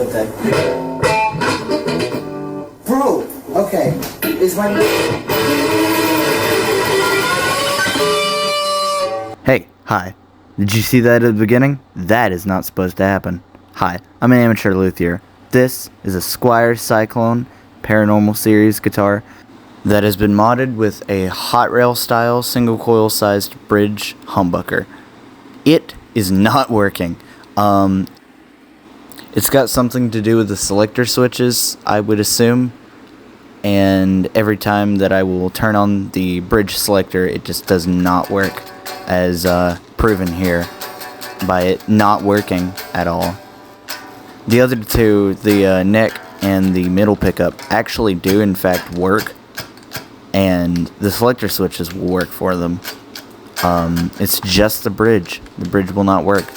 Okay. Bro, okay. Is my... Hey, hi. Did you see that at the beginning? That is not supposed to happen. Hi, I'm an amateur luthier. This is a Squier Cyclone Paranormal Series guitar that has been modded with a hot rail style single coil sized bridge humbucker. It is not working. It's got something to do with the selector switches, I would assume. And every time that I will turn on the bridge selector, it just does not work, as proven here by it not working at all. The other two, the neck and the middle pickup, actually do in fact work, and the selector switches will work for them. It's just the bridge. The bridge will not work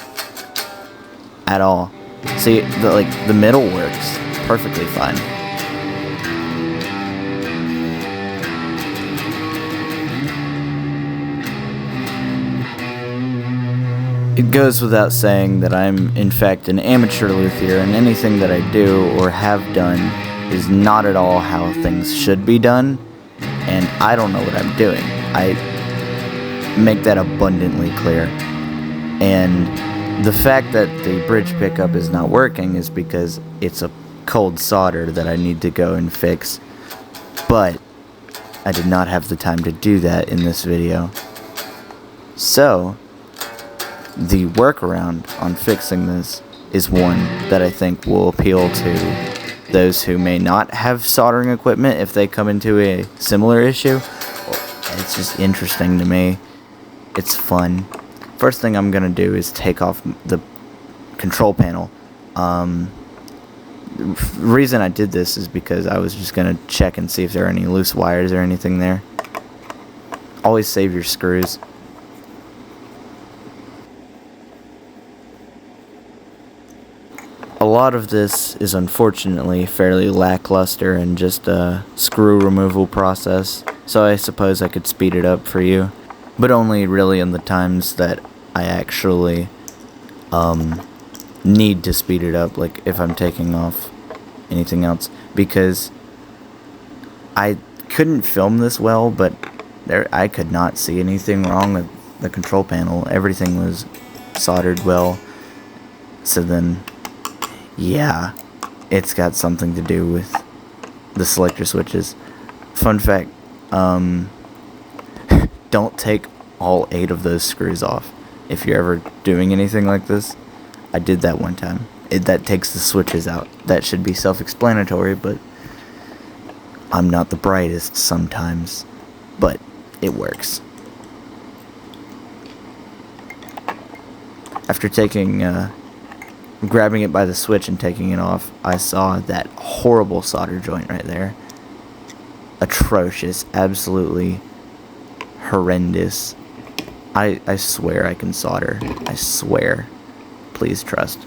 at all. See, the middle works perfectly fine. It goes without saying that I'm, in fact, an amateur luthier, and anything that I do or have done is not at all how things should be done, and I don't know what I'm doing. I make that abundantly clear. And the fact that the bridge pickup is not working is because it's a cold solder that I need to go and fix, but I did not have the time to do that in this video. So the workaround on fixing this is one that I think will appeal to those who may not have soldering equipment if they come into a similar issue. It's just interesting to me. It's fun. First thing I'm going to do is take off the control panel. The reason I did this is because I was just going to check and see if there are any loose wires or anything there. Always save your screws. A lot of this is unfortunately fairly lackluster and just a screw removal process, so I suppose I could speed it up for you, but only really in the times that I actually need to speed it up, like if I'm taking off anything else, because I couldn't film this well, but I could not see anything wrong with the control panel. Everything was soldered well, so then yeah, it's got something to do with the selector switches. Fun fact, don't take all 8 of those screws off if you're ever doing anything like this. I did that one time. That takes the switches out. That should be self-explanatory, but I'm not the brightest sometimes, but it works. After grabbing it by the switch and taking it off, I saw that horrible solder joint right there. Atrocious, absolutely horrendous. I swear I can solder. I swear. Please trust.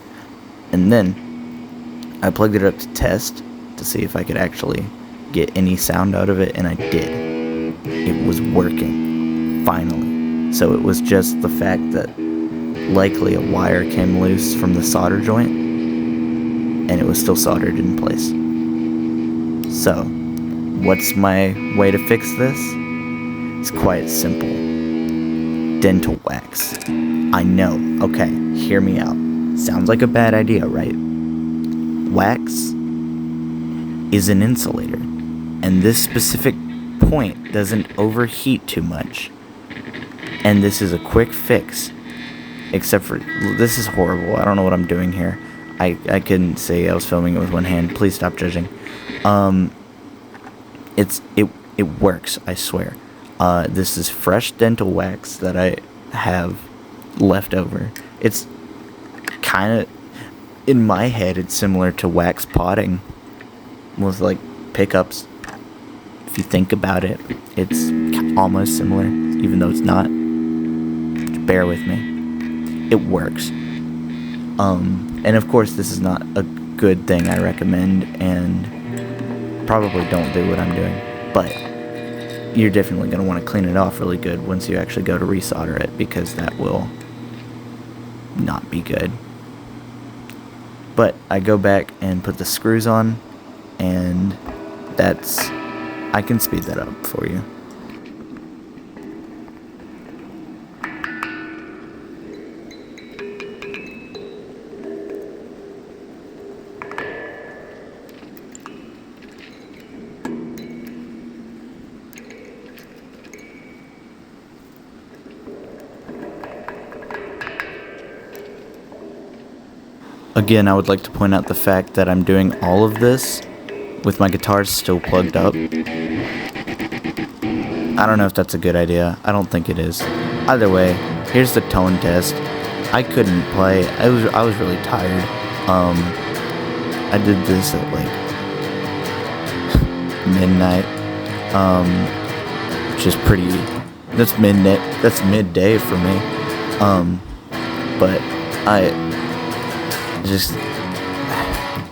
And then I plugged it up to test to see if I could actually get any sound out of it, and I did. It was working, finally. So it was just the fact that likely a wire came loose from the solder joint, and it was still soldered in place. So, what's my way to fix this? It's quite simple. Dental wax. I know, okay, hear me out. Sounds like a bad idea, right? Wax is an insulator, and this specific point doesn't overheat too much. And this is a quick fix. Except for, this is horrible. I don't know what I'm doing here. I couldn't say I was filming it with one hand. Please stop judging. It works, I swear. This is fresh dental wax that I have left over. It's kind of, in my head, it's similar to wax potting with like pickups. If you think about it, it's almost similar, even though it's not. Bear with me. It works. And of course this is not a good thing I recommend, and probably don't do what I'm doing, but you're definitely going to want to clean it off really good once you actually go to resolder it, because that will not be good. But I go back and put the screws on, and I can speed that up for you. Again, I would like to point out the fact that I'm doing all of this with my guitars still plugged up. I don't know if that's a good idea. I don't think it is. Either way, here's the tone test. I couldn't play. I was really tired. I did this at like midnight. Which is pretty. That's midnight. That's midday for me. But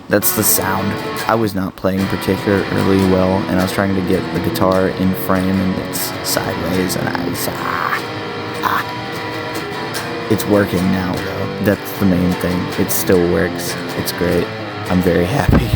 that's the sound. I was not playing particularly well, and I was trying to get the guitar in frame, and it's sideways, and it's working now, though. That's the main thing. It still works. It's great. I'm very happy.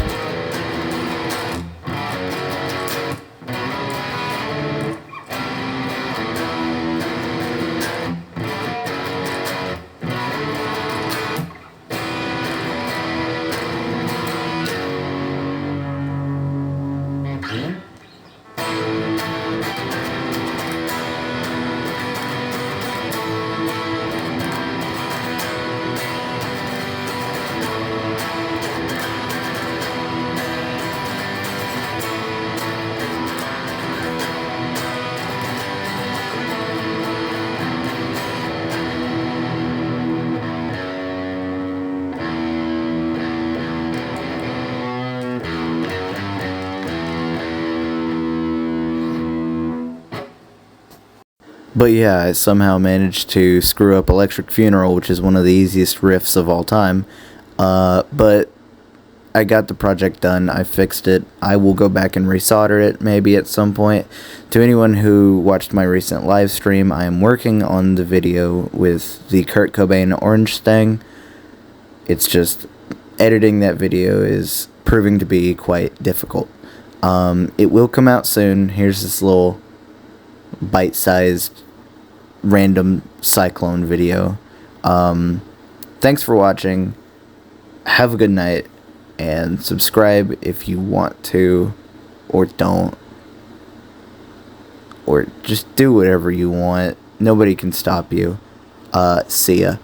But yeah, I somehow managed to screw up Electric Funeral, which is one of the easiest riffs of all time. But I got the project done. I fixed it. I will go back and resolder it maybe at some point. To anyone who watched my recent live stream, I am working on the video with the Kurt Cobain Orange Thing. It's just editing that video is proving to be quite difficult. It will come out soon. Here's this little bite-sized random Cyclone video. Thanks for watching. Have a good night, and subscribe if you want to, or don't, or just do whatever you want. Nobody can stop you. See ya.